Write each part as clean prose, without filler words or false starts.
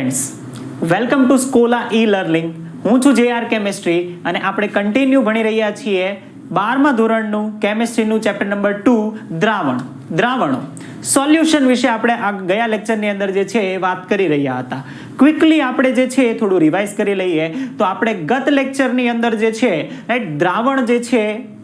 Friends, welcome to Scola e learning. હું છું JR chemistry અને આપણે કન્ટિન્યુ ભણી રહ્યા છીએ 12મા ધોરણનું કેમેસ્ટ્રીનું ચેપ્ટર નંબર 2 દ્રાવણો. સોલ્યુશન વિશે આપણે આ ગયા લેક્ચરની અંદર જે છે એ વાત કરી રહ્યા હતા. ક્વિકલી આપણે જે છે એ થોડું રિવાઇઝ કરી લઈએ તો આપણે ગત લેક્ચરની અંદર જે છે રાઈટ દ્રાવણ જે છે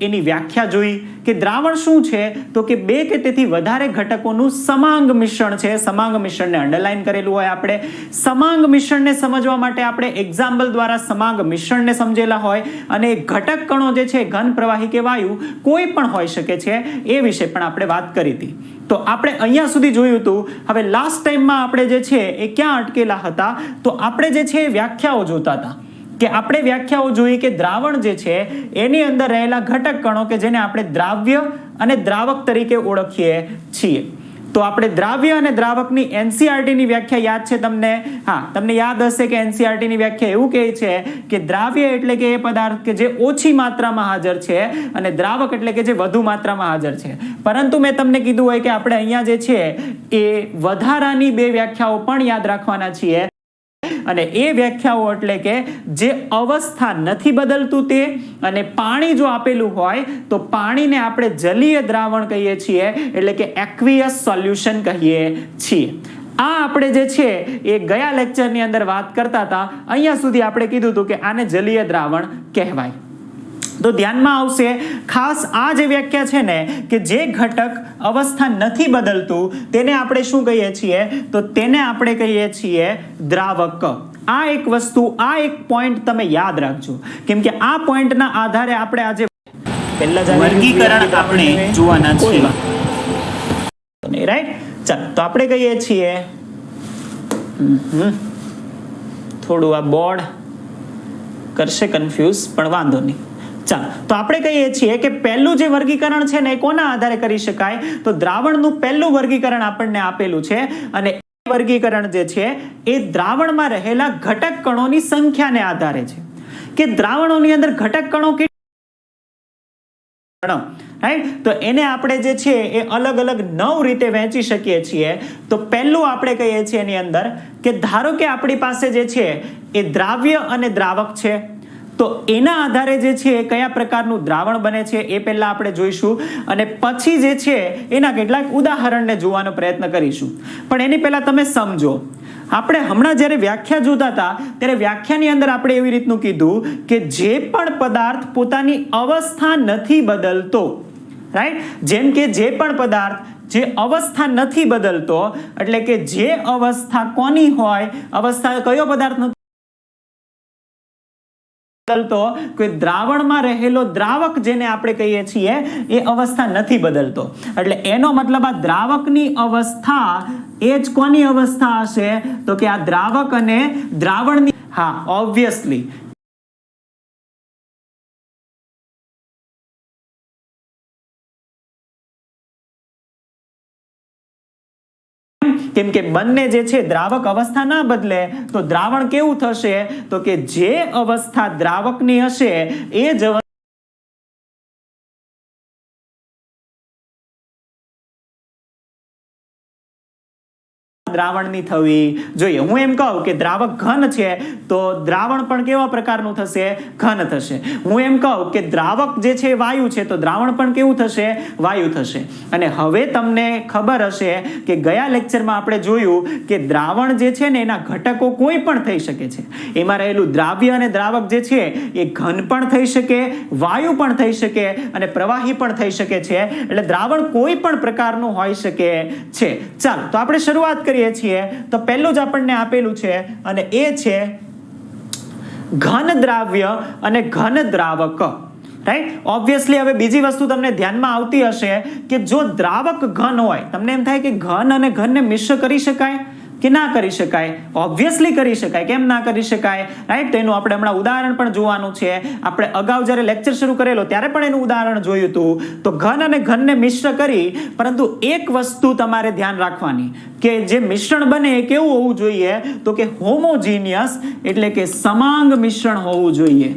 એની વ્યાખ્યા જોઈ કે દ્રાવણ શું છે તો કે બે કે તેથી વધારે ઘટકોનું સમાંગ મિશ્રણ છે. સમાંગ મિશ્રણને અંડરલાઈન કરેલું હોય. આપણે સમાંગ મિશ્રણને સમજવા માટે આપણે એક્ઝામ્પલ દ્વારા સમાંગ મિશ્રણને સમજેલા હોય અને ઘટક કણો જે છે ઘન, પ્રવાહી કે વાયુ કોઈ પણ હોઈ શકે છે એ વિશે પણ આપણે વાત કરી હતી. તો આપણે અહીંયા સુધી જોયું હતું. હવે લાસ્ટ ટાઈમમાં આપણે જે છે એ ક્યાં અટકેલા હતા તો આપણે જે છે એ વ્યાખ્યાઓ જોતા હતા કે આપણે વ્યાખ્યાઓ જોઈ કે દ્રાવણ જે છે એની અંદર રહેલા ઘટક કણો કે જેને આપણે દ્રાવ્ય અને દ્રાવક તરીકે ઓળખીએ છીએ. તો આપણે દ્રાવ્ય અને દ્રાવકની NCERT ની વ્યાખ્યા યાદ છે તમને? હા, તમને યાદ હશે કે NCERT ની વ્યાખ્યા એવું કહે છે કે દ્રાવ્ય એટલે કે એ પદાર્થ કે જે ઓછી માત્રામાં હાજર છે અને દ્રાવક એટલે કે જે વધુ માત્રામાં હાજર છે. પરંતુ મેં તમને કીધું હોય કે આપણે અહીંયા જે છે એ વધારાની બે વ્યાખ્યાઓ પણ યાદ રાખવાના છીએ અને એ વ્યાખ્યાઓ એટલે કે જે અવસ્થા નથી બદલતું તે, અને પાણી જો આપેલું હોય તો પાણીને આપણે જલીય દ્રાવણ કહીએ છીએ એટલે કે એક્વિયસ સોલ્યુશન કહીએ છીએ. આ આપણે જે છે એ ગયા લેક્ચરની અંદર વાત કરતા હતા. અહીંયા સુધી આપણે કીધું હતું કે આને જલીય દ્રાવણ કહેવાય. તો ધ્યાનમાં આવશે ખાસ આ જે વ્યાખ્યા છે ને કે જે ઘટક અવસ્થા નથી બદલતું તેને આપણે શું કહીએ છીએ તો તેને આપણે કહીએ છીએ દ્રાવક. આ એક વસ્તુ, આ એક પોઈન્ટ તમે યાદ રાખજો કેમ કે આ પોઈન્ટના આધારે આપણે આજે પહેલા જ વર્ગીકરણ આપણે જોવાના છીએ. રાઈટ, ચાલ તો આપણે કહીએ છીએ થોડું આ બોર્ડ કરશે કન્ફ્યુઝ પણ વાંધો નહીં. ચાલો, તો આપણે કહીએ છીએ કે પહેલું જે વર્ગીકરણ છે ને એ કોના આધારે કરી શકાય તો દ્રાવણનું પહેલું વર્ગીકરણ આપણને આપેલું છે અને એ વર્ગીકરણ જે છે એ દ્રાવણમાં રહેલા ઘટક કણોની સંખ્યાને આધારે છે કે દ્રાવણોની અંદર ઘટક કણો રાઈટ. તો એને આપણે જે છે એ અલગ અલગ 9 રીતે વહેંચી શકીએ છીએ. તો પહેલું આપણે કહીએ છીએ એની અંદર કે ધારો કે આપણી પાસે જે છે એ દ્રાવ્ય અને દ્રાવક છે તો એના આધારે જે છે કયા પ્રકારનું દ્રાવણ બને છે એ પહેલા આપણે જોઈશું અને પછી જે છે એના કેટલાક ઉદાહરણને જોવાનો પ્રયત્ન કરીશું. પણ એની પહેલા તમે સમજો, આપણે હમણાં જ્યારે વ્યાખ્યા જોતા હતા ત્યારે વ્યાખ્યાની અંદર આપણે એવી રીતનું કીધું કે જે પણ પદાર્થ પોતાની અવસ્થા નથી બદલતો, રાઈટ, જેમ કે જે પણ પદાર્થ જે અવસ્થા નથી બદલતો એટલે કે જે અવસ્થા કોની હોય, અવસ્થા કયો પદાર્થ નથી બદલતો, કોઈ દ્રાવણમાં રહેલો દ્રાવક જેને આપણે કહીએ છીએ એ અવસ્થા નથી બદલતો. એટલે એનો મતલબ આ દ્રાવકની અવસ્થા એ જ કોની અવસ્થા હશે તો કે આ દ્રાવક અને દ્રાવણની. હા, ઓબ્વિયસલી કેમ કે બંને જે છે દ્રાવક અવસ્થા ના બદલે તો દ્રાવણ કેવું થશે તો કે જે અવસ્થા દ્રાવકની હશે એ જ દ્રાવણની થવી જોઈએ. હું એમ કહું કે દ્રાવક ઘન છે તો દ્રાવણ પણ કેવા પ્રકારનું થશે? ઘન થશે. હું એમ કહું કે દ્રાવક જે છે વાયુ છે તો દ્રાવણ પણ કેવું થશે? વાયુ થશે. અને હવે તમને ખબર હશે કે ગયા લેક્ચરમાં આપણે જોયું કે દ્રાવણ જે છે ને એના ઘટકો કોઈ પણ થઈ શકે છે. એમાં રહેલું દ્રાવ્ય અને દ્રાવક જે છે એ ઘન પણ થઈ શકે, વાયુ પણ થઈ શકે અને પ્રવાહી પણ થઈ શકે છે. એટલે દ્રાવણ કોઈ પણ પ્રકારનું હોઈ શકે છે. ચાલો, તો આપણે શરૂઆત કરીએ છીએ. તો પહેલું જ આપણને આપેલું છે અને એ છે ઘન દ્રાવ્ય અને ઘન દ્રાવક. રાઈટ, ઓબ્વિયસલી હવે બીજી વસ્તુ તમને ધ્યાનમાં આવતી હશે કે જો દ્રાવક ઘન હોય, તમને એમ થાય કે ઘન અને ઘનને મિશ્ર કરી શકાય કે ના કરી શકાય? ઓબ્વિયસલી કરી શકાય. કેમ ના કરી શકાય? રાઈટ, તો એનું આપણે હમણાં ઉદાહરણ પણ જોવાનું છે. આપણે અગાઉ જ્યારે લેક્ચર શરૂ કરેલો ત્યારે પણ એનું ઉદાહરણ જોયું હતું. તો ઘન અને ઘનને મિશ્ર કરી, પરંતુ એક વસ્તુ તમારે ધ્યાન રાખવાની કે જે મિશ્રણ બને એ કેવું હોવું જોઈએ તો કે હોમોજીનિયસ એટલે કે સમાંગ મિશ્રણ હોવું જોઈએ.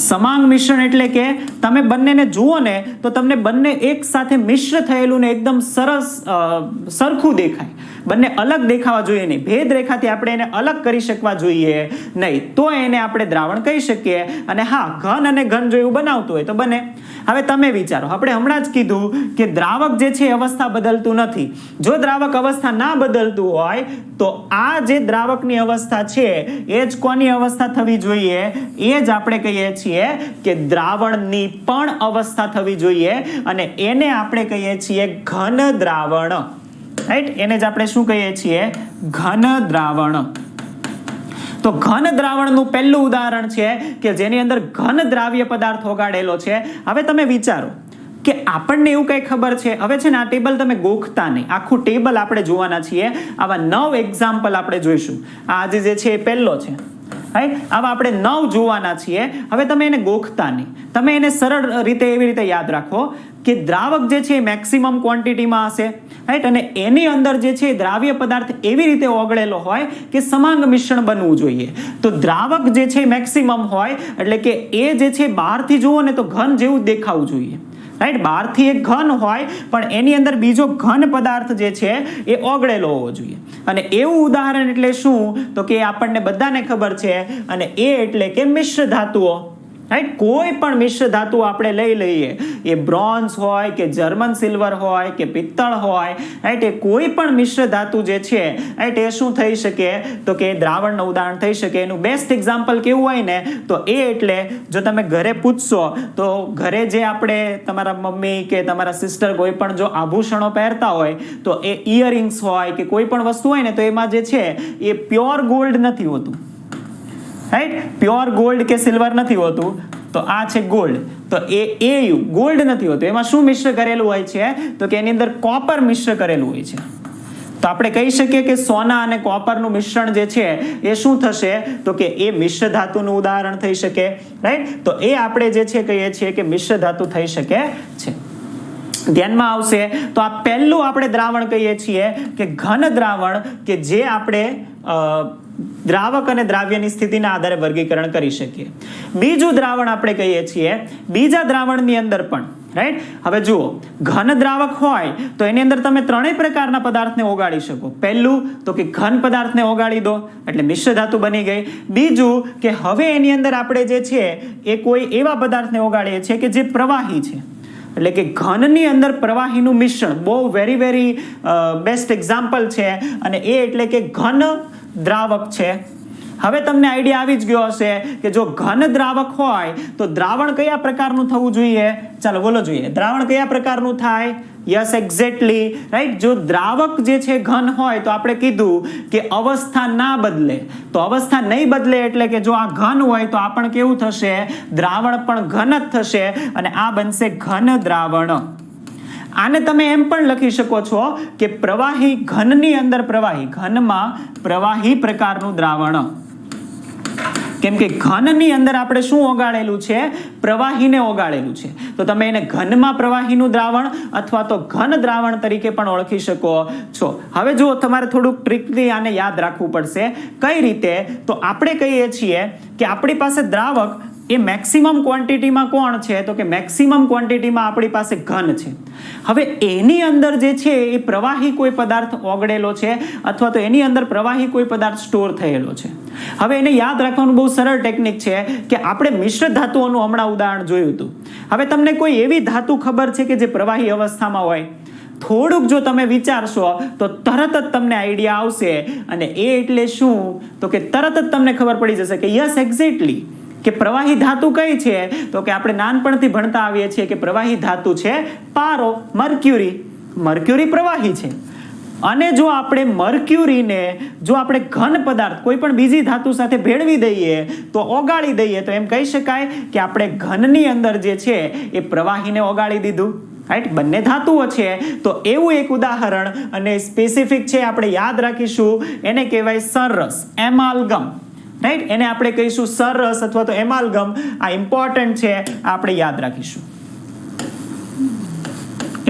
સમાંગ મિશ્રણ એટલે કે તમે બંનેને જુઓ ને તો તમને બંને એક સાથે મિશ્ર થયેલું ને એકદમ સરસ સરખું દેખાય, બંને અલગ દેખાવા જોઈએ નહીં, ભેદ રેખાથી આપણે એને અલગ કરી શકવા જોઈએ નહીં, તો એને આપણે દ્રાવણ કહી શકીએ. અને હા, ઘન અને ઘન જો એવું બનાવતું હોય તો બને. હવે તમે વિચારો, આપણે હમણાં જ કીધું કે દ્રાવક જે છે અવસ્થા બદલતું નથી. જો દ્રાવક અવસ્થા ના બદલતું હોય તો આ જે દ્રાવકની અવસ્થા છે એ જ કોની અવસ્થા થવી જોઈએ? એ જ આપણે કહીએ છીએ કે દ્રાવણની પણ અવસ્થા થવી જોઈએ, અને એને આપણે કહીએ છીએ ઘન દ્રાવણ. રાઈટ, એને જ આપણે શું કહીએ છીએ? ઘન દ્રાવણ. તો ઘન દ્રાવણનું પહેલું ઉદાહરણ છે કે જેની અંદર ઘન દ્રાવ્ય પદાર્થ ઓગાળેલો છે. હવે તમે વિચારો કે આપણને એવું કઈ ખબર છે. હવે છે ને આ ટેબલ તમે ગોખતા નહીં, આખું ટેબલ આપણે જોવાના છીએ. આવા 9 એક્ઝામ્પલ આપણે જોઈશું. આજે જે છે એ પહેલો છે, રાઈટ. આવા આપણે 9 જોવાના છીએ. હવે તમે એને ગોખતા નહીં, તમે એને સરળ રીતે એવી રીતે યાદ રાખો કે દ્રાવક જે છે એ મેક્સિમમ ક્વોન્ટિટીમાં હશે, રાઈટ, અને એની અંદર જે છે દ્રાવ્ય પદાર્થ એવી રીતે ઓગળેલો હોય કે સમાંગ મિશ્રણ બનવું જોઈએ. તો દ્રાવક જે છે મેક્સિમમ હોય એટલે કે એ જે છે બહારથી જુઓ ને તો ઘન જેવું દેખાવું જોઈએ, રાઈટ. બહારથી એક ઘન હોય પણ એની અંદર બીજો ઘન પદાર્થ જે છે એ ઓગળેલો હોવો જોઈએ. અને એવું ઉદાહરણ એટલે શું? તો કે આપણને બધાને ખબર છે, અને એ એટલે કે મિશ્ર ધાતુઓ, રાઈટ. કોઈ પણ મિશ્ર ધાતુ આપણે લઈ લઈએ, એ બ્રોન્ઝ હોય કે જર્મન સિલ્વર હોય કે પિત્તળ હોય, રાઈટ, એ કોઈ પણ મિશ્ર ધાતુ જે છે, રાઈટ, એ શું થઈ શકે? તો કે દ્રાવણનું ઉદાહરણ થઈ શકે. એનું બેસ્ટ એક્ઝામ્પલ કેવું હોય ને તો એ એટલે જો તમે ઘરે પૂછશો તો ઘરે જે આપણે તમારા મમ્મી કે તમારા સિસ્ટર કોઈ પણ જો આભૂષણો પહેરતા હોય તો એ ઇયરિંગ્સ હોય કે કોઈ પણ વસ્તુ હોય ને તો એમાં જે છે એ પ્યોર ગોલ્ડ નથી હોતું, રાઈટ. પ્યોર ગોલ્ડ કે સિલ્વર નથી હોતું. તો આ છે ગોલ્ડ, તો એ ગોલ્ડ નથી હોતું. એમાં શું મિશ્ર કરેલું હોય છે? તો કે એની અંદર કોપર મિશ્ર કરેલું હોય છે. તો આપણે કહી શકીએ કે સોના અને કોપરનું મિશ્રણ જે છે એ શું થશે? તો કે એ મિશ્ર ધાતુનું ઉદાહરણ થઈ શકે, રાઈટ. તો એ આપણે જે છે કહીએ છીએ કે મિશ્ર ધાતુ થઈ શકે છે. ધ્યાનમાં આવશે. તો આ પહેલું આપણે દ્રાવણ કહીએ છીએ કે ઘન દ્રાવણ, કે જે આપણે દ્રાવક અને દ્રાવ્યની સ્થિતિના આધારે વર્ગીકરણ કરી શકીએ. બીજું દ્રાવણ આપણે કહીએ છીએ બીજા દ્રાવણની અંદર પણ, રાઈટ. હવે જુઓ, ઘન દ્રાવક હોય તો એની અંદર તમે 3 પ્રકારના પદાર્થને ઓગાળી શકો. પહેલું તો કે ઘન પદાર્થને ઓગાળી દો એટલે મિશ્ર ધાતુ બની ગઈ. બીજું કે હવે એની અંદર આપણે જે છે એ કોઈ એવા પદાર્થને ઓગાળીએ છીએ કે જે પ્રવાહી છે, એટલે કે ઘનની અંદર પ્રવાહીનું મિશ્રણ. બહુ વેરી બેસ્ટ એક્ઝામ્પલ છે, અને એ એટલે કે ઘન દ્રાવક છે. હવે તમને આઈડિયા આવી જ ગયો હશે કે જો ઘન દ્રાવક હોય તો દ્રાવણ કયા પ્રકારનું થવું જોઈએ? ચાલો બોલો જોઈએ, દ્રાવણ કયા પ્રકારનું થાય? Yes, exactly, right. જો દ્રાવક જે છે ઘન હોય તો આપણે કીધું કે અવસ્થા ના બદલે. તો અવસ્થા નહીં બદલે એટલે કે જો આ ઘન હોય તો આ પણ કેવું થશે? દ્રાવણ પણ ઘન જ થશે, અને આ બનશે ઘન દ્રાવણ. આને તમે એમ પણ લખી શકો છો કે પ્રવાહી ઘનની અંદર પ્રવાહી, ઘનમાં પ્રવાહી પ્રકારનું દ્રાવણ. કેમ કે ઘનની અંદર આપણે શું ઓગાળેલું છે? પ્રવાહીને ઓગાળેલું છે. તો તમે એને ઘનમાં પ્રવાહીનું દ્રાવણ અથવા તો ઘન દ્રાવણ તરીકે પણ ઓળખી શકો છો. હવે જુઓ, તમારે થોડુંક ટ્રિકલી આને યાદ રાખવું પડશે. કઈ રીતે? તો આપણે કહીએ છીએ કે આપણી પાસે દ્રાવક એ મેક્સિમમ ક્વોન્ટિટીમાં કોણ છે? તો કે મેક્સિમમ ક્વોન્ટિટીમાં આપણી પાસે ઘન છે. હવે એની અંદર જે છે એ પ્રવાહી કોઈ પદાર્થ ઓગળેલો છે અથવા તો એની અંદર પ્રવાહી કોઈ પદાર્થ સ્ટોર થયેલો છે. હવે એને યાદ રાખવાનું બહુ સરળ ટેકનિક છે કે આપણે મિશ્ર ધાતુઓનું હમણાં ઉદાહરણ જોયું હતું. હવે તમને કોઈ એવી ધાતુ ખબર છે કે જે પ્રવાહી અવસ્થામાં હોય? થોડુંક જો તમે વિચારશો તો તરત જ તમને આઈડિયા આવશે, અને એ એટલે શું? તો કે તરત જ તમને ખબર પડી જશે કે યસ, એક્ઝેક્ટલી, કે પ્રવાહી ધાતુ કઈ છે? તો કે આપણે નાનપણથી ભણતા આવીએ છીએ કે પ્રવાહી ધાતુ છે પારો, મર્ક્યુરી. મર્ક્યુરી પ્રવાહી છે. અને જો આપણે મર્ક્યુરીને જો આપણે ઘન પદાર્થ કોઈ પણ બીજી ધાતુ સાથે ભેળવી દઈએ તો ઓગાળી દઈએ તો એમ કહી શકાય કે આપણે ઘનની અંદર જે છે એ પ્રવાહીને ઓગાળી દીધું, રાઈટ. બંને ધાતુઓ છે. તો એવું એક ઉદાહરણ અને સ્પેસિફિક છે, આપણે યાદ રાખીશું. એને કહેવાય સરરસ, એમાલ્ગમ, રાઈટ. એને આપણે કહીશું સરરસ અથવા તો એમાલ્ગમ. આ ઇમ્પોર્ટન્ટ છે, આપણે યાદ રાખીશું,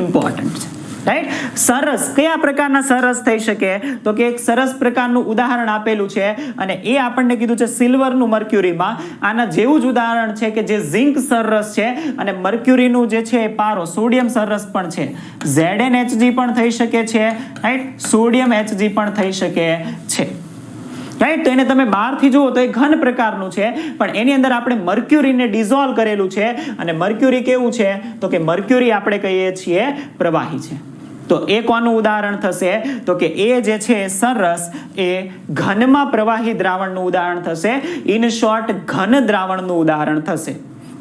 ઇમ્પોર્ટન્ટ છે. રાઈટ. સરસ કયા પ્રકારના સરસ થઈ શકે? તો કે એક સરસ પ્રકારનું ઉદાહરણ આપેલું છે અને એ આપણને કીધું છે સિલ્વરનું મર્ક્યુરીમાં. આના જેવું જ ઉદાહરણ છે કે જે ઝિંક સરસ છે અને મર્ક્યુરીનું જે છે પારો સોડિયમ સરસ પણ છે. ZnHg પણ થઈ શકે છે, રાઈટ. સોડિયમ Hg પણ થઈ શકે છે, રાઈટ. તો એને તમે બહારથી જુઓ તો એ ઘન પ્રકારનું છે, પણ એની અંદર આપણે મર્ક્યુરીને ડિઝોલ્વ કરેલું છે અને મર્ક્યુરી કેવું છે? તો કે મર્ક્યુરી આપણે કહીએ છીએ પ્રવાહી છે. તો એ કોનું ઉદાહરણ થશે? તો કે એ જે છે સરસ એ ઘનમાં પ્રવાહી દ્રાવણનું ઉદાહરણ થશે. ઇન શોર્ટ ઘન દ્રાવણનું ઉદાહરણ થશે.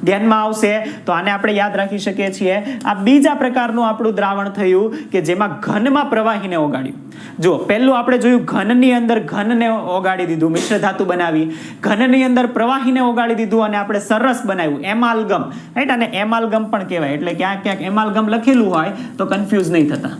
ધ્યાનમાં આવશે તો આને આપણે યાદ રાખી શકીએ છીએ. આ બીજા પ્રકારનું આપણું દ્રાવણ થયું કે જેમાં ઘનમાં પ્રવાહીને ઓગાળ્યું. જો પહેલું આપણે જોયું ઘનની અંદર ઘનને ઓગાળી દીધું, મિશ્ર ધાતુ બનાવી. ઘનની અંદર પ્રવાહીને ઓગાળી દીધું અને આપણે સરસ બનાવ્યું, એમાલ્ગમ, રાઈટ. અને એમાલ્ગમ પણ કહેવાય. એટલે ક્યાંક ક્યાંક એમાલ્ગમ લખેલું હોય તો કન્ફ્યુઝ નહીં થતા.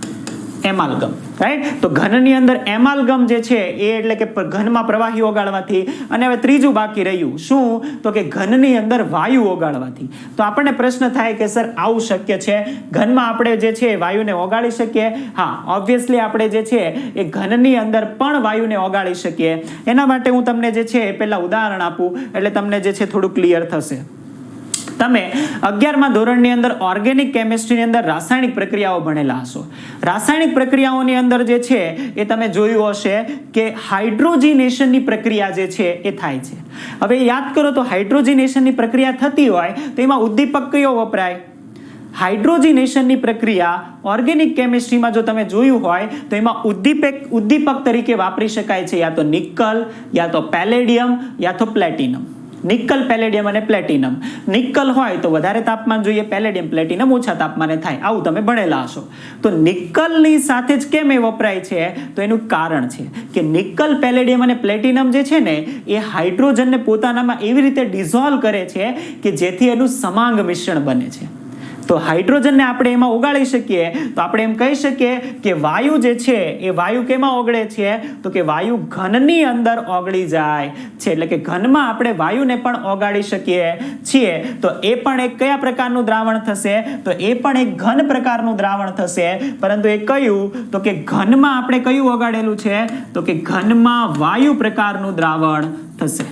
એમાલ્ગમ, રાઈટ. તો ઘનની અંદર એમાલ્ગમ જે છે એ એટલે કે ઘનમાં પ્રવાહી ઓગાળવાથી. અને હવે ત્રીજું બાકી રહ્યું શું? તો કે ઘનની અંદર વાયુ ઓગાળવાથી. તો આપણને પ્રશ્ન થાય કે સર આવું શક્ય છે? ઘનમાં આપણે જે છે વાયુને ઓગાળી શકીએ? હા, ઓબ્વિયસલી આપણે જે છે એ ઘનની અંદર પણ વાયુને ઓગાળી શકીએ. એના માટે હું તમને જે છે પહેલા ઉદાહરણ આપું એટલે તમને જે છે થોડું ક્લિયર થશે. તમે 11મા ધોરણની અંદર ઓર્ગેનિક કેમિસ્ટ્રીની અંદર રાસાયણિક પ્રક્રિયાઓ ભણેલા હશો. રાસાયણિક પ્રક્રિયાઓની અંદર જે છે એ તમે જોયું હશે કે હાઇડ્રોજિનેશનની પ્રક્રિયા જે છે એ થાય છે. હવે યાદ કરો તો હાઇડ્રોજિનેશનની પ્રક્રિયા થતી હોય તો એમાં ઉદ્દીપક કયો વપરાય? હાઇડ્રોજિનેશનની પ્રક્રિયા ઓર્ગેનિક કેમિસ્ટ્રીમાં જો તમે જોયું હોય તો એમાં ઉદ્દીપક તરીકે વાપરી શકાય છે યા તો નિકલ, યા તો પેલેડિયમ, યા તો પ્લેટિનમ. નિકલ, પેલેડિયમ અને પ્લેટિનમ. નિકલ હોય તો વધારે તાપમાન જોઈએ, પેલેડિયમ, પ્લેટિનમ ઓછા તાપમાને થાય. આવું તમે ભણેલા હશો. તો નિકલની સાથે જ કેમ એ વપરાય છે? તો એનું કારણ છે કે નિકલ, પેલેડિયમ અને પ્લેટિનમ જે છે ને એ હાઇડ્રોજનને પોતાનામાં એવી રીતે ડિઝોલ્વ કરે છે કે જેથી એનું સમાંગ મિશ્રણ બને છે. તો હાઇડ્રોજનને આપણે એમાં ઓગાળી શકીએ તો આપણે એમ કહી શકીએ કે વાયુ જે છે એ વાયુ કેમાં ઓગળે છે? તો કે વાયુ ઘનની અંદર ઓગળી જાય છે. એટલે કે ઘનમાં આપણે વાયુને પણ ઓગાળી શકીએ છીએ. તો એ પણ એક કયા પ્રકારનું દ્રાવણ થશે? તો એ પણ એક ઘન પ્રકારનું દ્રાવણ થશે. પરંતુ એ કયું? તો કે ઘનમાં આપણે કયું ઓગાળેલું છે? તો કે ઘનમાં વાયુ પ્રકારનું દ્રાવણ થશે.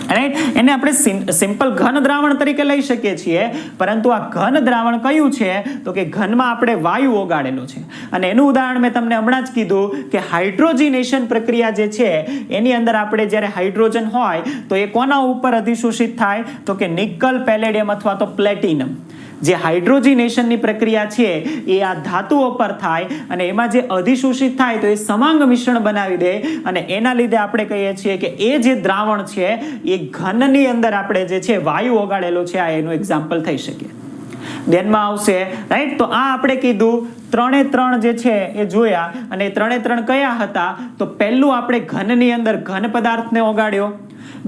રાઈટ. એને આપણે સિમ્પલ ઘન દ્રાવણ તરીકે લઈ શકીએ છીએ, પરંતુ આ ઘન દ્રાવણ કયું છે? તો કે ઘનમાં આપણે વાયુ ઓગાળેલો છે. અને એનું ઉદાહરણ મેં તમને હમણાં જ કીધું કે હાઇડ્રોજિનેશન પ્રક્રિયા જે છે એની અંદર આપણે જ્યારે હાઇડ્રોજન હોય તો એ કોના ઉપર અધિશોષિત થાય? તો કે નિકલ, પેલેડિયમ અથવા તો પ્લેટિનમ. જે હાઇડ્રોજિનેશનની પ્રક્રિયા છે એ આ ધાતુઓ પર થાય અને એમાં જે અધિશોષિત થાય તો એ સમાંગ મિશ્રણ બનાવી દે અને એના લીધે આપણે કહીએ છીએ કે એ જે દ્રાવણ છે એ ઘનની અંદર આપણે જે છે વાયુ ઓગાળેલો છે. આ એનું એક્ઝામ્પલ થઈ શકે. ધ્યાનમાં આવશે, રાઈટ. તો આ આપણે કીધું 3 જે છે એ જોયા અને 3 કયા હતા? તો પહેલું આપણે ઘનની અંદર ઘન પદાર્થને ઓગાળ્યો.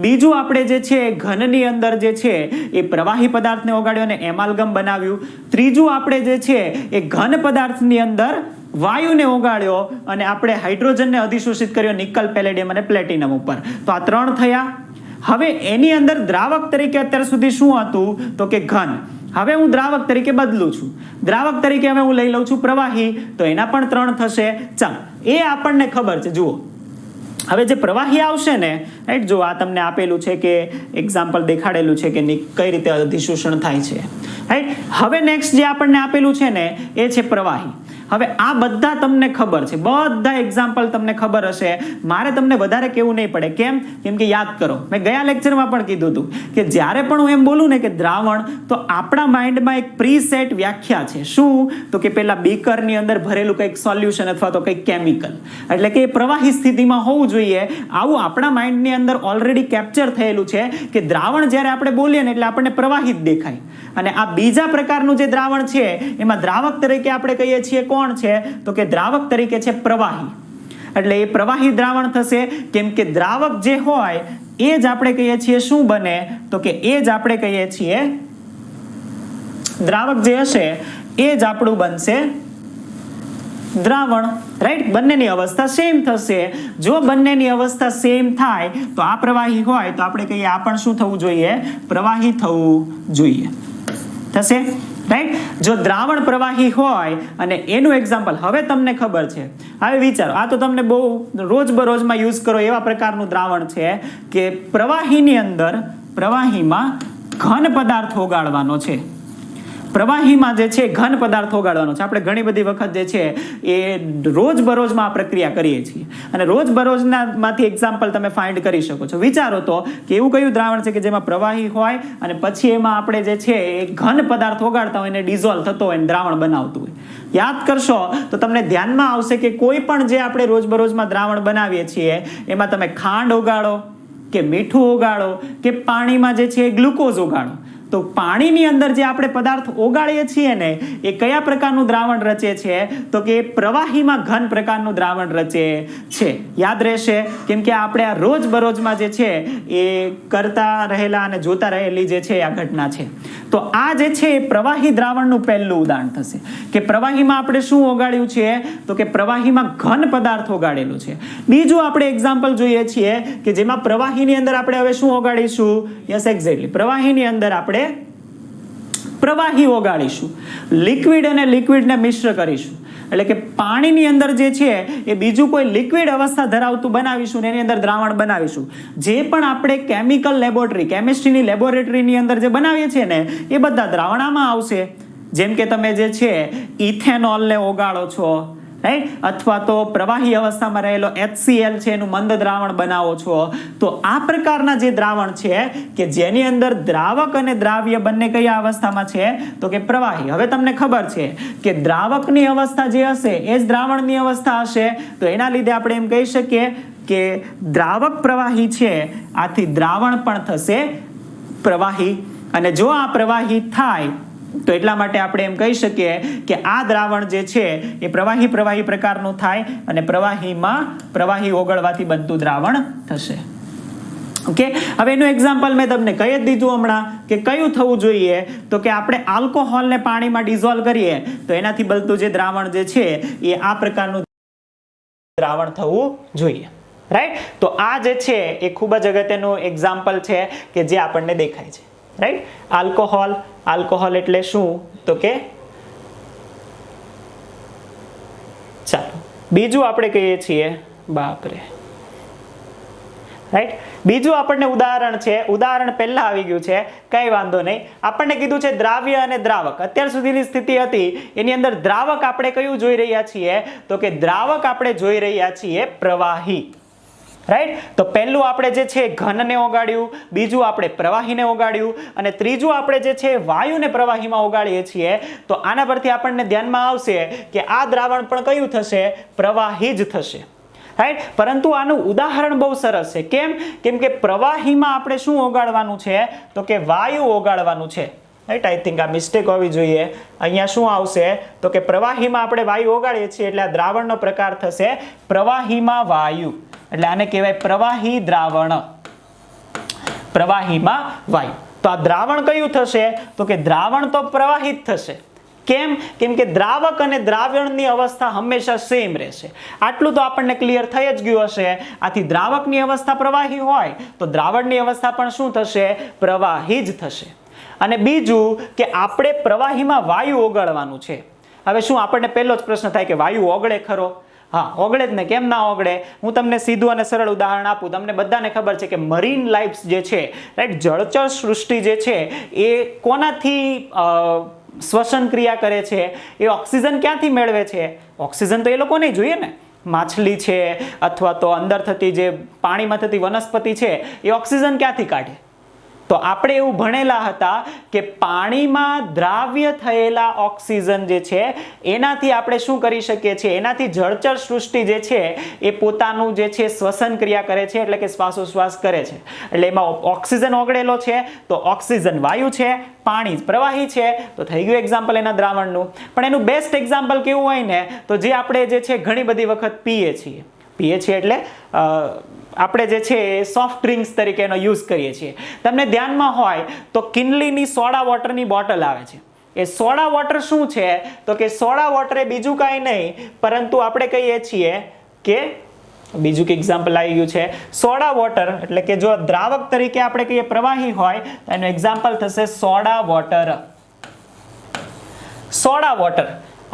બીજું આપણે જે છે ઘનની અંદર જે છે એ પ્રવાહી પદાર્થને ઓગાળ્યો અને એમાલ્ગમ બનાવ્યું. ત્રીજું આપણે જે છે એ ઘન પદાર્થની અંદર વાયુને ઓગાળ્યો અને આપણે હાઇડ્રોજનને અધિશોષિત કર્યો નિકલ, પેલેડિયમ અને પ્લેટિનમ ઉપર. તો આ 3 થયા. હવે એની અંદર દ્રાવક તરીકે અત્યાર સુધી શું હતું? તો કે ઘન. હવે હું દ્રાવક તરીકે બદલું છું. દ્રાવક તરીકે હવે હું લઈ લઉં છું પ્રવાહી. તો એના પણ 3 થશે. ચાલો, એ આપણને ખબર છે. જુઓ, હવે જે પ્રવાહી આવશે ને, રાઈટ. જો આ તમને આપેલું છે કે એક્ઝામ્પલ દેખાડેલું છે કે કઈ રીતે અધિશોષણ થાય છે, રાઈટ. હવે નેક્સ્ટ જે આપણને આપેલું છે ને એ છે પ્રવાહી. હવે આ બધા તમને ખબર છે, બધા એક્ઝામ્પલ તમને ખબર હશે. મારે તમને વધારે કહેવું નહીં પડે. કેમ કે યાદ કરો, મેં ગયા લેક્ચરમાં પણ કીધું હતું કે જ્યારે પણ હું એમ બોલું ને કે દ્રાવણ, તો આપણા માઇન્ડમાં એક પ્રીસેટ વ્યાખ્યા છે. શું? તો કે પેલા બીકરની અંદર ભરેલું કંઈક સોલ્યુશન અથવા તો કંઈક કેમિકલ, એટલે કે પ્રવાહી સ્થિતિમાં હોવું જોઈએ. આવું આપણા માઇન્ડની અંદર ઓલરેડી કેપ્ચર થયેલું છે કે દ્રાવણ જ્યારે આપણે બોલીએ ને એટલે આપણને પ્રવાહી જ દેખાય. અને આ બીજા પ્રકારનું જે દ્રાવણ છે એમાં દ્રાવક તરીકે આપણે કહીએ છીએ કોણ છે? તો કે દ્રાવક તરીકે છે પ્રવાહી. એટલે એ પ્રવાહી દ્રાવણ થશે. કેમ કે દ્રાવક જે હોય એ જ આપણે કહીએ છીએ શું બને? તો કે એ જ આપણે કહીએ છીએ દ્રાવક જે હશે એ જ આપણું બનશે દ્રાવણ, રાઈટ. બંનેની અવસ્થા સેમ થશે. જો બંનેની અવસ્થા સેમ થાય તો આ પ્રવાહી હોય તો આપણે કહીએ આ પણ શું થવું જોઈએ? પ્રવાહી થવું જોઈએ. થશે, રાઈટ. જો દ્રાવણ પ્રવાહી હોય અને એનું એક્ઝામ્પલ હવે તમને ખબર છે, હવે વિચારો, આ તો તમને બહુ રોજબરોજમાં યુઝ કરો એવા પ્રકારનું દ્રાવણ છે કે પ્રવાહીની અંદર, પ્રવાહીમાં ઘન પદાર્થ ઓગાળવાનો છે. પ્રવાહીમાં જે છે ઘન પદાર્થ ઓગાળવાનો છે. આપણે ઘણી બધી વખત જે છે એ રોજબરોજમાં આ પ્રક્રિયા કરીએ છીએ અને રોજબરોજનામાંથી એક્ઝામ્પલ તમે ફાઇન્ડ કરી શકો છો. વિચારો તો કે એવું કયું દ્રાવણ છે કે જેમાં પ્રવાહી હોય અને પછી એમાં આપણે જે છે એ ઘન પદાર્થ ઓગાળતા હોય, એને ડિઝોલ્વ થતો હોય, દ્રાવણ બનાવતું હોય. યાદ કરશો તો તમને ધ્યાનમાં આવશે કે કોઈ પણ જે આપણે રોજબરોજમાં દ્રાવણ બનાવીએ છીએ એમાં તમે ખાંડ ઓગાળો કે મીઠું ઓગાળો કે પાણીમાં જે છે ગ્લુકોઝ ઓગાળો, તો પાણીની અંદર જે આપણે પદાર્થ ઓગાળીએ છીએ ને એ કયા પ્રકારનું દ્રાવણ રચે છે? તો કે પ્રવાહીમાં ઘન પ્રકારનું દ્રાવણ રચે છે. યાદ રહેશે, કેમ કે આપણે આ રોજબરોજમાં જે છે એ કરતા રહેલા અને જોતા રહેલી જે છે આ ઘટના છે. તો આ જે છે એ પ્રવાહી દ્રાવણનું પહેલું ઉદાહરણ થશે કે પ્રવાહીમાં આપણે શું ઓગાળ્યું છે? તો કે પ્રવાહીમાં ઘન પદાર્થ ઓગાળેલું છે. બીજું આપણે એક્ઝામ્પલ જોઈએ છીએ કે જેમાં પ્રવાહીની અંદર આપણે હવે શું ઓગાળીશું? યસ, એક્ઝેક્ટલી, પ્રવાહીની અંદર આપણે પ્રવાહી ઓગાળીશું. લિક્વિડ અને લિક્વિડને મિશ્ર કરીશું, એટલે કે પાણીની અંદર જે છે એ બીજું કોઈ લિક્વિડ અવસ્થા ધરાવતું બનાવીશું ને એની અંદર દ્રાવણ બનાવીશું. જે પણ આપણે કેમિકલ લેબોરેટરી, કેમિસ્ટ્રીની લેબોરેટરીની અંદર જે બનાવીએ છીએ ને એ બધા દ્રાવણામાં આવશે. જેમ કે તમે જે છે ઇથેનોલને ઓગાળો છો, રાઈટ, અથવા તો પ્રવાહી અવસ્થામાં રહેલો HCl છે એનું મંદ દ્રાવણ બનાવો છો. તો આ પ્રકારના જે દ્રાવણ છે કે જેની અંદર દ્રાવક અને દ્રાવ્ય બંને કયા અવસ્થામાં છે? તો કે પ્રવાહી. હવે તમને ખબર છે કે દ્રાવકની અવસ્થા જે હશે એ જ દ્રાવણની અવસ્થા હશે, તો એના લીધે આપણે એમ કહી શકીએ કે દ્રાવક પ્રવાહી છે, આથી દ્રાવણ પણ થશે પ્રવાહી. અને જો આ પ્રવાહી થાય તો એટલા માટે આપણે એમ કહી શકીએ કે આ દ્રાવણ જે છે એ પ્રવાહી પ્રકારનું થાય અને પ્રવાહી ઓગળવાથી બનતું દ્રાવણ થશે. ઓકે, હવે એનું એક્ઝામ્પલ મેં તમને કહી જ દીધું હમણાં કે કયું થવું જોઈએ? તો કે આપણે આલ્કોહોલને પાણીમાં ડિઝોલ્વ કરીએ તો એનાથી બનતું જે દ્રાવણ જે છે એ આ પ્રકારનું દ્રાવણ થવું જોઈએ. રાઈટ, તો આ જે છે એ ખૂબ જ અગત્યનું એક્ઝામ્પલ છે કે જે આપણને દેખાય છે. રાઈટ, આલ્કોહોલ એટલે શું? તો કે ચાલો બીજું આપણે કહીએ છીએ, બાપરે, રાઈટ, બીજું આપણને ઉદાહરણ છે, ઉદાહરણ પહેલા આવી ગયું છે, કઈ વાંધો નહીં. આપણને કીધું છે દ્રાવ્ય અને દ્રાવક. અત્યાર સુધીની સ્થિતિ હતી એની અંદર દ્રાવક આપણે કયું જોઈ રહ્યા છીએ? તો કે દ્રાવક આપણે જોઈ રહ્યા છીએ પ્રવાહી. રાઈટ, તો પહેલું આપણે જે છે ઘનને ઓગાળ્યું, બીજું આપણે પ્રવાહીને ઓગાળ્યું અને ત્રીજું આપણે જે છે વાયુને પ્રવાહીમાં ઓગાળીએ છીએ. તો આના પરથી આપણને ધ્યાનમાં આવશે કે આ દ્રાવણ પણ કયું થશે? પ્રવાહી જ થશે. રાઈટ, પરંતુ આનું ઉદાહરણ બહુ સરસ છે. કેમ? કેમ કે પ્રવાહીમાં આપણે શું ઓગાળવાનું છે? તો કે વાયુ ઓગાળવાનું છે. રાઈટ, આઈ થિંક આ મિસ્ટેક હોવી જોઈએ. અહીંયા શું આવશે? તો કે પ્રવાહીમાં આપણે વાયુ ઓગાળીએ છીએ એટલે આ દ્રાવણનો પ્રકાર થશે પ્રવાહીમાં વાયુ, એટલે આને કહેવાય પ્રવાહી દ્રાવણ. પ્રવાહીમાં વાયુ. તો આ દ્રાવણ કયું થશે? તો કે દ્રાવણ તો પ્રવાહી જ થશે. કેમ? કેમ કે દ્રાવક અને દ્રાવણની અવસ્થા હંમેશા સેમ રહેશે. આટલું તો આપણને ક્લિયર થઈ જ ગયું હશે. આથી દ્રાવકની અવસ્થા પ્રવાહી હોય તો દ્રાવણની અવસ્થા પણ શું થશે? પ્રવાહી જ થશે. અને બીજું કે આપણે પ્રવાહીમાં વાયુ ઓગાળવાનું છે. હવે શું આપણને પહેલો જ પ્રશ્ન થાય કે વાયુ ઓગળે ખરો? હા, ઓગળે જ ને, કેમ ના ઓગળે? હું તમને સીધું અને સરળ ઉદાહરણ આપું. તમને બધાને ખબર છે કે મરીન લાઈફ જે છે, રાઈટ, જળચર સૃષ્ટિ જે છે એ કોનાથી શ્વસન ક્રિયા કરે છે? એ ઓક્સિજન ક્યાંથી મેળવે છે? ઓક્સિજન તો એ લોકો નહીં જોઈએ ને. માછલી છે અથવા તો અંદર થતી જે પાણીમાં થતી વનસ્પતિ છે એ ઓક્સિજન ક્યાંથી કાઢે? તો આપણે એવું ભણેલા હતા કે પાણીમાં દ્રાવ્ય થયેલા ઓક્સિજન જે છે એનાથી આપણે શું કરી શકીએ છીએ? એનાથી જળચર સૃષ્ટિ જે છે એ પોતાનું જે છે શ્વસન ક્રિયા કરે છે, એટલે કે શ્વાસોશ્વાસ કરે છે. એટલે એમાં ઓક્સિજન ઓગળેલો છે તો ઓક્સિજન વાયુ છે, પાણી પ્રવાહી છે, તો થઈ ગયું એક્ઝામ્પલ એના દ્રાવણનું. પણ એનું બેસ્ટ એક્ઝામ્પલ કેવું હોય ને, તો જે આપણે જે છે ઘણી બધી વખત પીએ છીએ એટલે આપણે જે છે સોફ્ટ ડ્રિંક્સ તરીકે એનો યુઝ કરીએ છીએ. તમને ધ્યાનમાં હોય તો કિનલીની સોડા વોટરની બોટલ આવે છે. એ સોડા વોટર શું છે? તો કે સોડા વોટર એ બીજું કાંઈ નહીં પરંતુ આપણે કહીએ છીએ કે બીજું કે એક્ઝામ્પલ આવી ગયું છે સોડા વોટર, એટલે કે જો દ્રાવક તરીકે આપણે કહીએ પ્રવાહી હોય તો એનું એક્ઝામ્પલ થશે સોડા વોટર. સોડા વોટર,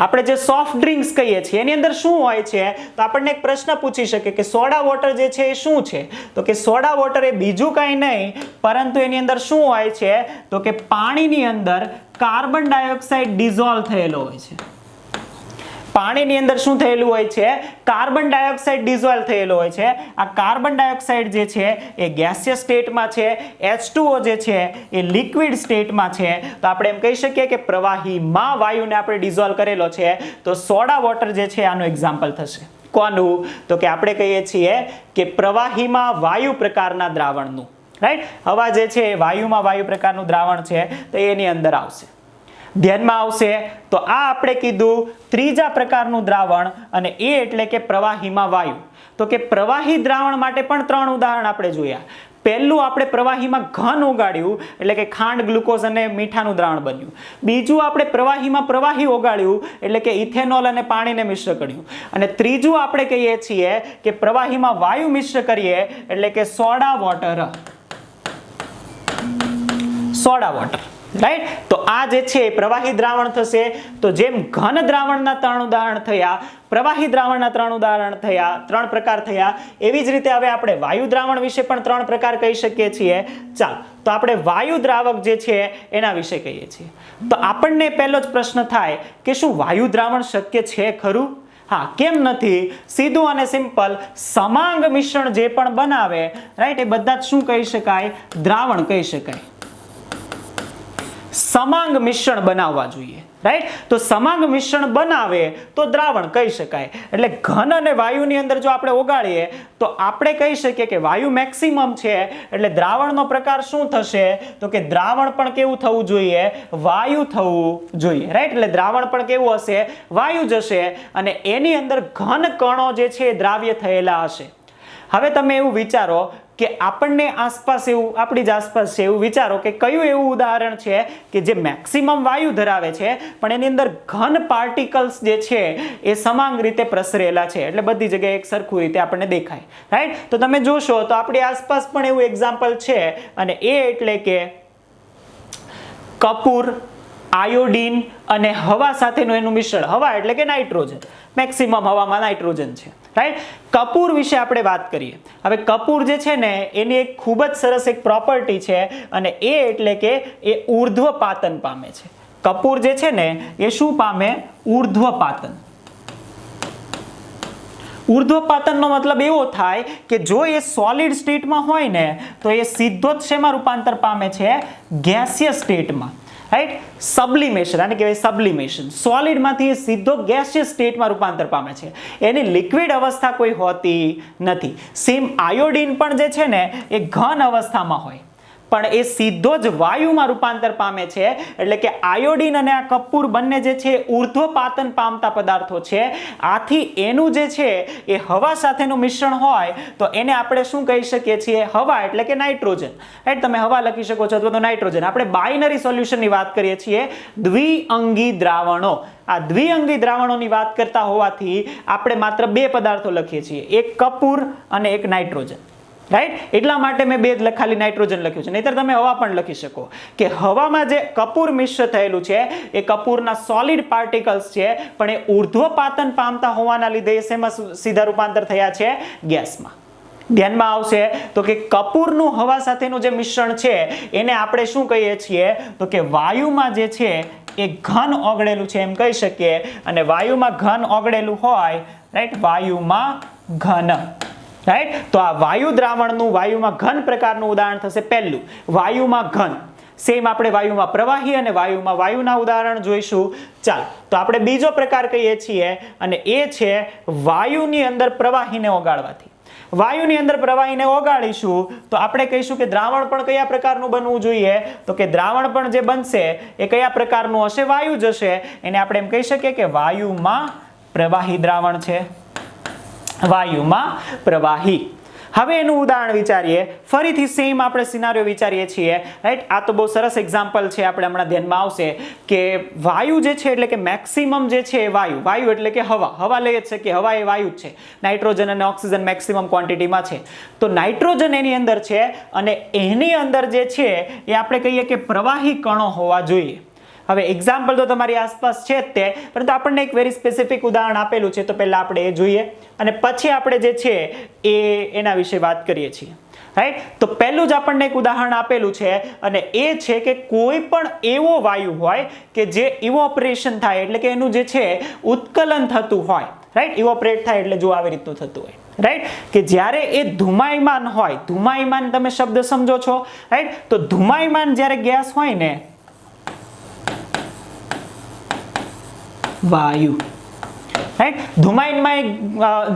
આપણે જે સોફ્ટ ડ્રિંક્સ કહીએ છીએ એની અંદર શું હોય છે? તો આપણને એક પ્રશ્ન પૂછી શકે કે સોડા વોટર જે છે એ શું છે? તો કે સોડા વોટર એ બીજું કંઈ નહીં પરંતુ એની અંદર શું હોય છે? તો કે પાણીની અંદર કાર્બન ડાયોક્સાઇડ ડિઝોલ્વ થયેલો હોય છે. પાણીની અંદર શું થયેલું હોય છે? કાર્બન ડાયોક્સાઇડ ડિઝોલ્વ થયેલો હોય છે. આ કાર્બન ડાયોક્સાઇડ જે છે એ ગેસિયસ સ્ટેટમાં છે, H2O જે છે એ લિક્વિડ સ્ટેટમાં છે. તો આપણે એમ કહી શકીએ કે પ્રવાહીમાં વાયુને આપણે ડિઝોલ્વ કરેલો છે. તો સોડા વોટર જે છે આનું એક્ઝામ્પલ થશે. કોનું? તો કે આપણે કહીએ છીએ કે પ્રવાહીમાં વાયુ પ્રકારના દ્રાવણનું, રાઈટ? હવા જે છે એ વાયુમાં વાયુ પ્રકારનું દ્રાવણ છે તો એની અંદર આવશે, ધ્યાનમાં આવશે. તો આ આપણે કીધું ત્રીજા પ્રકારનું દ્રાવણ, અને એ એટલે કે પ્રવાહીમાં વાયુ. તો કે પ્રવાહી દ્રાવણ માટે પણ 3 ઉદાહરણ આપણે જોયા. પહેલું આપણે પ્રવાહીમાં ઘન ઓગાળ્યું એટલે કે ખાંડ, ગ્લુકોઝ અને મીઠાનું દ્રાવણ બન્યું. બીજું આપણે પ્રવાહીમાં પ્રવાહી ઓગાળ્યું એટલે કે ઇથેનોલ અને પાણીને મિશ્ર કર્યું. અને ત્રીજું આપણે કહીએ છીએ કે પ્રવાહીમાં વાયુ મિશ્ર કરીએ એટલે કે soda water. Soda water, right? તો આ જે છે પ્રવાહી દ્રાવણ થશે. તો જેમ ઘન દ્રાવણના 3 ઉદાહરણ થયા, પ્રવાહી દ્રાવણના 3 ઉદાહરણ થયા, 3 પ્રકાર થયા, એવી જ રીતે હવે આપણે વાયુ દ્રાવણ વિશે પણ 3 પ્રકાર કહી શકીએ છીએ. ચાલો, તો આપણે વાયુ દ્રાવક જે છે એના વિશે કહીએ છીએ. તો આપણને પહેલો જ પ્રશ્ન થાય કે શું વાયુ દ્રાવણ શક્ય છે ખરું? હા, કેમ નથી? સીધું અને સિમ્પલ સમાંગ મિશ્રણ જે પણ બનાવે, રાઈટ, એ બધા જ શું કહી શકાય? દ્રાવણ કહી શકાય. સમાંગ મિશ્રણ બનાવવા જોઈએ, રાઈટ? તો સમાંગ મિશ્રણ બનાવે તો દ્રાવણ કહી શકાય. એટલે ઘન અને વાયુની અંદર જો આપણે ઓગાળીએ તો આપણે કહી શકીએ કે વાયુ મેક્સિમમ છે. એટલે દ્રાવણનો પ્રકાર શું થશે? તો કે દ્રાવણ પણ કેવું થવું જોઈએ? વાયુ થવું જોઈએ, રાઈટ? એટલે દ્રાવણ પણ કેવું હશે? વાયુ જ હશે. અને એની અંદર ઘન કણો જે છે એ દ્રાવ્ય થયેલા હશે. હવે તમે એવું વિચારો કે આપણને આસપાસ એવું, આપણી જ આસપાસ છે એવું વિચારો કે કયું એવું ઉદાહરણ છે કે જે મેક્સિમમ વાયુ ધરાવે છે પણ એની અંદર ઘન પાર્ટિકલ્સ જે છે એ સમાંગ રીતે પ્રસરેલા છે, એટલે બધી જગ્યાએ એક સરખું રીતે આપણને દેખાય, રાઈટ? તો તમે જોશો તો આપણી આસપાસ પણ એવું એક્ઝામ્પલ છે, અને એ એટલે કે કપૂર, આયોડીન અને હવા સાથેનું એનું મિશ્રણ. હવા એટલે કે નાઇટ્રોજન, મેક્સિમમ હવામાં નાઇટ્રોજન છે, રાઈટ? કપૂર વિશે આપણે વાત કરીએ. હવે કપૂર જે છે ને એની એક ખૂબ જ સરસ એક પ્રોપર્ટી છે, અને એ એટલે કે એ ઉર્ધ્વપાતન પામે છે. કપૂર જે છે ને એ શું પામે? ઉર્ધ્વપાતન. ઉર્ધ્વપાતનનો મતલબ એવો થાય કે જો એ સોલિડ સ્ટેટમાં હોય ને તો એ સીધો જ શેમાં રૂપાંતર પામે છે? ગેસિયસ સ્ટેટમાં, રાઈટ? સબ્લિમેશન, આને કહેવાય સબ્લિમેશન. સોલિડમાંથી એ સીધો ગેસિયસ સ્ટેટમાં રૂપાંતર પામે છે. એની લિક્વિડ અવસ્થા કોઈ હોતી નથી. સેમ આયોડીન પણ જે છે ને એ ઘન અવસ્થામાં હોય, પણ એ સીધો જ વાયુમાં રૂપાંતર પામે છે. એટલે કે આયોડીન અને આ કપૂર બંને જે છે ઉર્ધ્વપાતન પામતા પદાર્થો છે. આથી એનું જે છે એ હવા સાથેનું મિશ્રણ હોય તો એને આપણે શું કહી શકીએ છીએ? હવા એટલે કે નાઇટ્રોજન, રાઈટ? તમે હવા લખી શકો છો અથવા તો નાઇટ્રોજન. આપણે બાઇનરી સોલ્યુશનની વાત કરીએ છીએ, દ્વિઅંગી દ્રાવણો. આ દ્વિઅંગી દ્રાવણોની વાત કરતા હોવાથી આપણે માત્ર 2 પદાર્થો લખીએ છીએ, એક કપૂર અને એક નાઇટ્રોજન, રાઈટ? એટલા માટે મેં 2 ખાલી નાઇટ્રોજન લખ્યું છે. નહીતર તમે હવા પણ લખી શકો કે હવામાં જે કપૂર મિશ્ર થયેલું છે એ કપૂરના સોલિડ પાર્ટિકલ્સ છે, પણ એ ઉર્ધ્વપાતન પામતા હોવાના લીધે શેમાં સીધા રૂપાંતર થયા છે? ગેસમાં. ધ્યાનમાં આવશે તો કે કપૂરનું હવા સાથેનું જે મિશ્રણ છે એને આપણે શું કહીએ છીએ? તો કે વાયુમાં જે છે એ ઘન ઓગળેલું છે એમ કહી શકીએ. અને વાયુમાં ઘન ઓગળેલું હોય, રાઈટ? વાયુમાં ઘન, રાઈટ? તો આ વાયુ દ્રાવણનું વાયુમાં ઘન પ્રકારનું ઉદાહરણ થશે પહેલું, વાયુમાં ઘન. સેમ આપણે વાયુમાં પ્રવાહી અને વાયુમાં વાયુના ઉદાહરણ જોઈશું. ચાલો, તો આપણે બીજો પ્રકાર કહીએ છીએ, અને એ છે વાયુની અંદર પ્રવાહીને ઓગાળવાથી. વાયુની અંદર પ્રવાહીને ઓગાળીશું તો આપણે કહીશું કે દ્રાવણ પણ કયા પ્રકારનું બનવું જોઈએ? તો કે દ્રાવણ પણ જે બનશે એ કયા પ્રકારનું હશે? વાયુ જ હશે. એને આપણે એમ કહી શકીએ કે વાયુમાં પ્રવાહી દ્રાવણ છે, વાયુમાં પ્રવાહી. હવે એનું ઉદાહરણ વિચારીએ. ફરીથી સેમ આપણે સિનારીઓ વિચારીએ છીએ, રાઈટ? આ તો બહુ સરસ એક્ઝામ્પલ છે, આપણે હમણાં ધ્યાનમાં આવશે કે વાયુ જે છે એટલે કે મેક્સિમમ જે છે વાયુ, વાયુ એટલે કે હવા, હવા લઈ જ શકીએ, હવા એ વાયુ જ છે. નાઇટ્રોજન અને ઓક્સિજન મેક્સિમમ ક્વોન્ટિટીમાં છે. તો નાઇટ્રોજન એની અંદર છે, અને એની અંદર જે છે એ આપણે કહીએ કે પ્રવાહી કણો હોવા જોઈએ, હવે એક્ઝામ્પલ તો તમારી આસપાસ છે જ તે, પરંતુ આપણને એક વેરી સ્પેસિફિક ઉદાહરણ આપેલું છે, તો પહેલા આપણે એ જોઈએ અને પછી આપણે જે છે એના વિશે વાત કરીએ છીએ. રાઈટ, તો પહેલું જ આપણને એક ઉદાહરણ આપેલું છે અને એ છે કે કોઈ પણ એવો વાયુ હોય કે જે ઇવોપરેશન થાય, એટલે કે એનું જે છે ઉત્કલન થતું હોય. રાઈટ, ઇવોપરેટ થાય એટલે જો આવી રીતનું થતું હોય. રાઈટ, કે જ્યારે એ ધુમાયમાન હોય, ધુમાયમાન તમે શબ્દ સમજો છો. રાઈટ, તો ધુમાયમાન જ્યારે ગેસ હોય ને, વાયુ, રાઈટ, ધુમાયમાન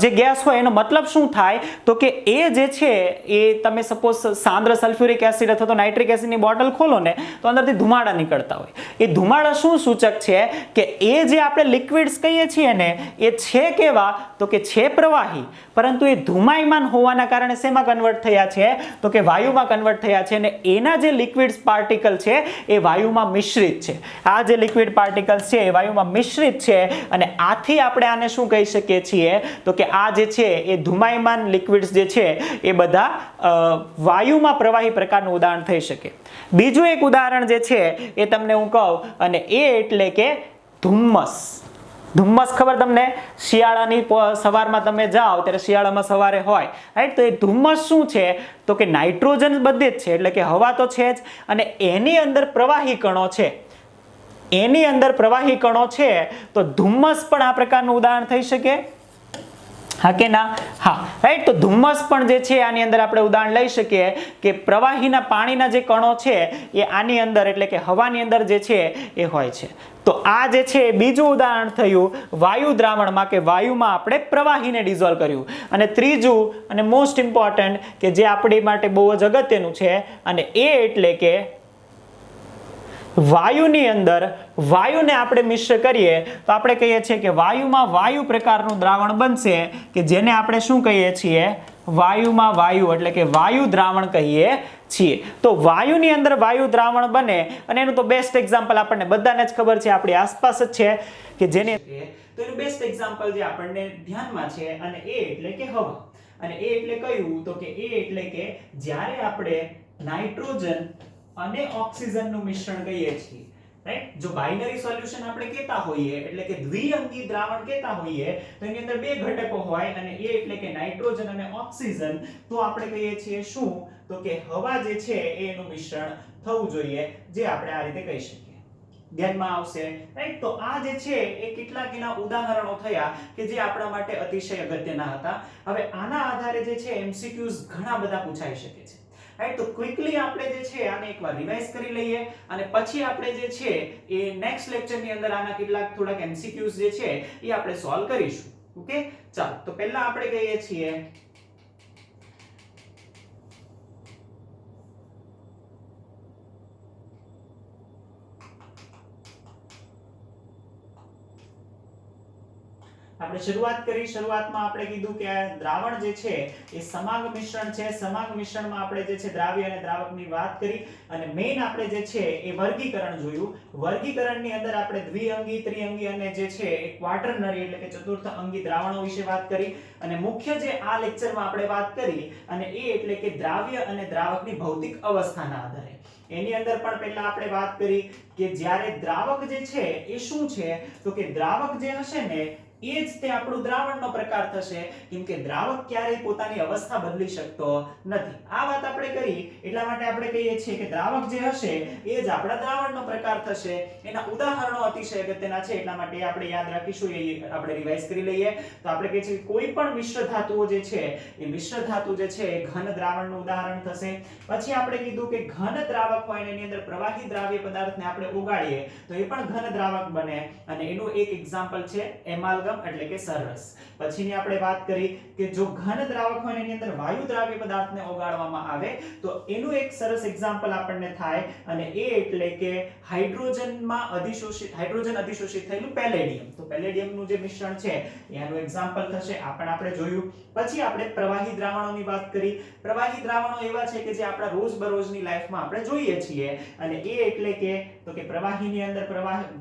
જે ગેસ હોય એનો મતલબ શું થાય તો કે એ જે છે એ તમે સપોઝ સાંદ્ર સલ્ફ્યુરિક એસિડ અથવા તો નાઇટ્રિક એસિડની બોટલ ખોલો ને તો અંદરથી ધુમાડા નીકળતા હોય. એ ધુમાડા શું સૂચક છે કે એ જે આપણે લિક્વિડ્સ કહીએ છીએ ને એ છે કેવા તો કે છે પ્રવાહી, પરંતુ એ ધુમાયમાન હોવાના કારણે શેમાં કન્વર્ટ થયા છે તો કે વાયુમાં કન્વર્ટ થયા છે અને એના જે લિક્વિડ્સ પાર્ટિકલ છે એ વાયુમાં મિશ્રિત છે. આ જે લિક્વિડ પાર્ટિકલ્સ છે એ વાયુમાં મિશ્રિત છે અને આથી આપણે આને શું કહી શકીએ છીએ તો કે આ જે છે એ ધુમાયમાન લિક્વિડ્સ જે છે એ બધા વાયુમાં પ્રવાહી પ્રકારનું ઉદાહરણ થઈ શકે. બીજું એક ઉદાહરણ જે છે એ તમને હું કહું અને એ એટલે કે ધુમ્મસ. ધુમ્મસ ખબર તમને, શિયાળાની સવારમાં તમે જાઓ ત્યારે શિયાળામાં સવારે હોય. રાઈટ, તો એ ધુમ્મસ શું છે તો કે નાઇટ્રોજન બધે જ છે, એટલે કે હવા તો છે જ અને એની અંદર પ્રવાહી કણો છે. એની અંદર પ્રવાહી કણો છે તો ધુમ્મસ પણ આ પ્રકારનું ઉદાહરણ થઈ શકે. હા કે ના? હા, રાઈટ, તો ધુમ્મસ પણ જે છે આની અંદર આપણે ઉદાહરણ લઈ શકીએ કે પ્રવાહીના પાણીના જે કણો છે એ આની અંદર એટલે કે હવાની અંદર જે છે એ હોય છે. તો આ જે છે બીજું ઉદાહરણ થયું વાયુ દ્રાવણમાં કે વાયુમાં આપણે પ્રવાહીને ડિઝોલ્વ કર્યું. અને ત્રીજું અને મોસ્ટ ઇમ્પોર્ટન્ટ કે જે આપણી માટે બહુ જ અગત્યનું છે અને એ એટલે કે વાયુની અંદર વાયુને આપણે મિશ્ર કરીએ તો આપણે કહીએ છીએ કે વાયુમાં વાયુ પ્રકારનું દ્રાવણ બનશે કે જેને આપણે શું કહીએ છીએ વાયુમાં વાયુ એટલે કે વાયુ દ્રાવણ કહીએ છીએ. તો વાયુની અંદર વાયુ દ્રાવણ બને અને એનું તો બેસ્ટ એક્ઝામ્પલ આપણને બધાને જ ખબર છે, આપણી આસપાસ જ છે કે જેને તો એનું બેસ્ટ એક્ઝામ્પલ જે આપણને ધ્યાનમાં છે અને એ એટલે કે હવા. અને એ એટલે કયું તો કે એ એટલે કે જ્યારે આપણે નાઇટ્રોજન અને ઓક્સિજનનું મિશ્રણ કહીએ છીએ. રાઈટ, જો બાઇનરી સોલ્યુશન આપણે કહેતા હોઈએ એટલે કે દ્વિઅંગી દ્રાવણ કહેતા હોઈએ તો એની અંદર બે ઘટકો હોય અને એ એટલે કે નાઇટ્રોજન અને ઓક્સિજન, તો આપણે કહીએ છીએ શું તો કે હવા જે છે એનું મિશ્રણ થવું જોઈએ, જે આપણે આ રીતે કહી શકીએ. ધ્યાનમાં આવશે. રાઈટ, તો આ જે છે એ કેટલાક એના ઉદાહરણો થયા કે જે આપણા માટે અતિશય અગત્યના હતા. હવે આના આધારે જે છે એમસીક્યુઝ ઘણા બધા પૂછાઈ શકે છે. રાઈટ, તો ક્વિકલી આપણે જે છે આને એકવાર રિવાઇઝ કરી લઈએ અને પછી આપણે જે છે એ નેક્સ્ટ લેક્ચરની અંદર આના કેટલાક થોડાક એમસીક્યુઝ જે છે એ આપણે સોલ્વ કરીશું. ઓકે, ચાલો તો પહેલા આપણે કહીએ છીએ આપણે શરૂઆતમાં આપણે કીધું કે આ દ્રાવણ જે છે એ સમાંગ મિશ્રણ છે. સમાંગ મિશ્રણમાં આપણે જે છે દ્રાવ્ય અને દ્રાવકની વાત કરી અને મેઈન આપણે જે છે એ વર્ગીકરણ જોયું. વર્ગીકરણની અંદર આપણે દ્વિઅંગી, ત્રિઅંગી અને જે છે એ ક્વાટરનરી એટલે કે ચતુર્થ અંગી દ્રાવણો વિશે વાત કરી અને મુખ્ય જે આ લેક્ચરમાં આપણે વાત કરી અને એ એટલે કે દ્રાવ્ય અને દ્રાવકની ભૌતિક અવસ્થાના આધારે. એની અંદર પણ પહેલા આપણે વાત કરી કે જ્યારે દ્રાવક જે છે એ શું છે તો કે દ્રાવક જે હશે ને એ જ તે આપણું દ્રાવણનો પ્રકાર થશે, કેમ કે દ્રાવક ક્યારેય પોતાની અવસ્થા બદલી શકતો નથી. આ વાત આપણે કરી એટલા માટે આપણે કહીએ છીએ કે દ્રાવક જે હશે એ જ આપણા દ્રાવણનો પ્રકાર થશે. એના ઉદાહરણો અતિશય અગત્યના છે એટલા માટે આપણે યાદ રાખીશું, એ આપણે રિવાઇઝ કરી લઈએ. તો આપણે કહીએ છીએ કોઈ પણ મિશ્ર ધાતુઓ જે છે એ મિશ્ર ધાતુ જે છે એ ઘન દ્રાવણનું ઉદાહરણ થશે. પછી આપણે કીધું કે ઘન દ્રાવક હોય એની અંદર પ્રવાહી દ્રાવ્ય પદાર્થને આપણે ઓગાળીએ તો એ પણ ઘન દ્રાવક બને અને એનું એક એક્ઝામ્પલ છે એમાલ્ગમ એટલે કે સરરસ. પછીની આપણે વાત કરી કે જો ઘન દ્રાવક હોય એની અંદર વાયુ દ્રાવ્ય પદાર્થને ઓગાળવામાં આવે તો એનું એક સરસ એક્ઝામ્પલ આપણને થાય અને એ એટલે કે હાઇડ્રોજન અધિશોષિત થયેલું પેલેડિયમ. તો પેલેડિયમનું જે મિશ્રણ છે એનું એક્ઝામ્પલ થશે, આ પણ આપણે જોયું. પછી આપણે પ્રવાહી દ્રાવણોની વાત કરી. પ્રવાહી દ્રાવણો એવા છે કે જે આપણા રોજબરોજની લાઈફમાં આપણે જોઈએ છીએ અને એ એટલે કે તો કે પ્રવાહીની અંદર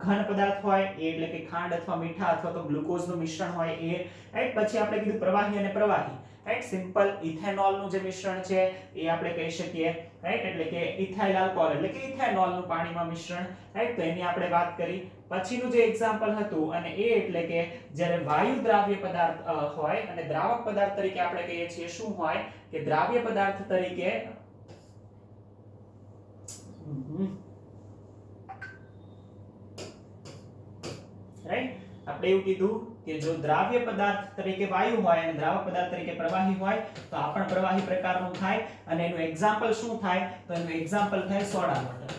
ઘન પદાર્થ હોય એ એટલે કે ખાંડ અથવા મીઠા અથવા તો ગ્લુકોઝનું મિશ્રણ હોય એ. રાઈટ, પછી આપણે કીધું પ્રવાહી અને પ્રવાહી. રાઈટ, સિમ્પલ ઇથેનોલનું જે મિશ્રણ છે એ આપણે કહી શકીએ. રાઈટ, એટલે કે ઇથાઇલ આલ્કોહોલ એટલે કે ઇથેનોલ નું પાણીમાં મિશ્રણ, રાઈટ, તો એની આપણે વાત કરી. પછીનું જે એક્ઝામ્પલ હતું અને એ એટલે કે જ્યારે વાયુ દ્રાવ્ય પદાર્થ હોય અને દ્રાવક પદાર્થ તરીકે આપણે કહીએ છીએ શું હોય કે દ્રાવ્ય પદાર્થ તરીકે રાઈટ, આપણે એવું કીધું કે જો દ્રાવ્ય પદાર્થ તરીકે વાયુ હોય અને દ્રાવક પદાર્થ તરીકે પ્રવાહી હોય તો આ પણ પ્રવાહી પ્રકારનું થાય અને એનું એક્ઝામ્પલ શું થાય તો એનું એક્ઝામ્પલ થાય સોડા વોટર,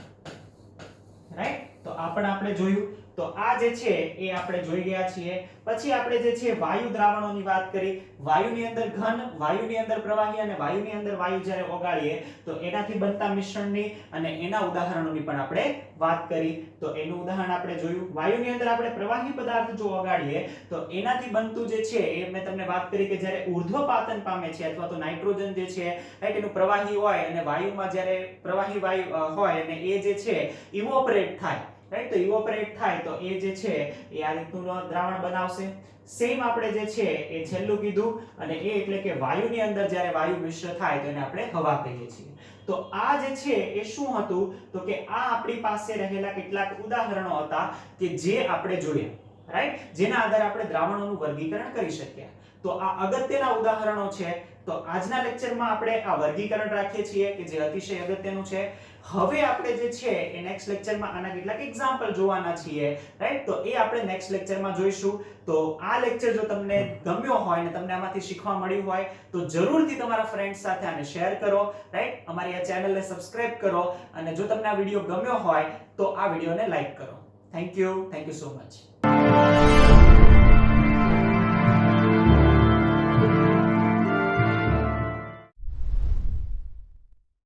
રાઈટ. તો આ પણ આપણે જોયું. તો આ જે છે એ આપણે જોઈ ગયા છીએ. પછી આપણે જે છે વાયુ દ્રાવણોની વાત કરી. વાયુની અંદર ઘન, વાયુની અંદર પ્રવાહી અને વાયુની અંદર વાયુ જ્યારે ઓગાળીએ તો એનાથી બનતા મિશ્રણની અને એના ઉદાહરણોની પણ આપણે વાત કરી. તો એનું ઉદાહરણ આપણે જોયું. વાયુની અંદર આપણે પ્રવાહી પદાર્થ જો ઓગાળીએ તો એનાથી બનતું જે છે એ મેં તમને વાત કરી કે જ્યારે ઉર્ધ્વપાતન પામે છે અથવા તો નાઇટ્રોજન જે છે રાઈટ એનું પ્રવાહી હોય અને વાયુમાં જ્યારે પ્રવાહી વાયુ હોય અને એ જે છે ઇવોપરેટ થાય, રાઈટ, તો ઇવોપરેટ થાય તો એ જે છે એ આ રીતનું દ્રાવણ બનાવશે. સેમ આપણે જે છે એ છેલ્લું કીધું અને એ એટલે કે વાયુની અંદર જ્યારે વાયુ મિશ્ર થાય તો એને આપણે હવા કહીએ છીએ. તો આ જે છે એ શું હતું તો કે આ આપણી પાસે રહેલા કેટલાક ઉદાહરણો હતા કે જે આપણે જોયા, રાઈટ, જેના આધારે આપણે દ્રાવણોનું વર્ગીકરણ કરી શક્યા. તો આ અગત્યના ઉદાહરણો છે. તો આજના લેક્ચરમાં આપણે આ વર્ગીકરણ રાખીએ છીએ કે જે અતિશય અગત્યનું છે. હવે આપણે જે છે એ નેક્સ્ટ લેક્ચરમાં આના કેટલાક એક્ઝામ્પલ જોવાના છીએ, રાઈટ, તો એ આપણે નેક્સ્ટ લેક્ચરમાં જોઈશું. તો આ લેક્ચર જો તમને ગમ્યો હોય અને તમને આમાંથી શીખવા મળ્યું હોય તો જરૂરથી તમારા ફ્રેન્ડ્સ સાથે આને શેર કરો, રાઈટ, અમારી આ ચેનલને સબસ્ક્રાઇબ કરો અને જો તમને આ વિડિયો ગમ્યો હોય તો આ વિડિયોને લાઈક કરો. Thank you so much.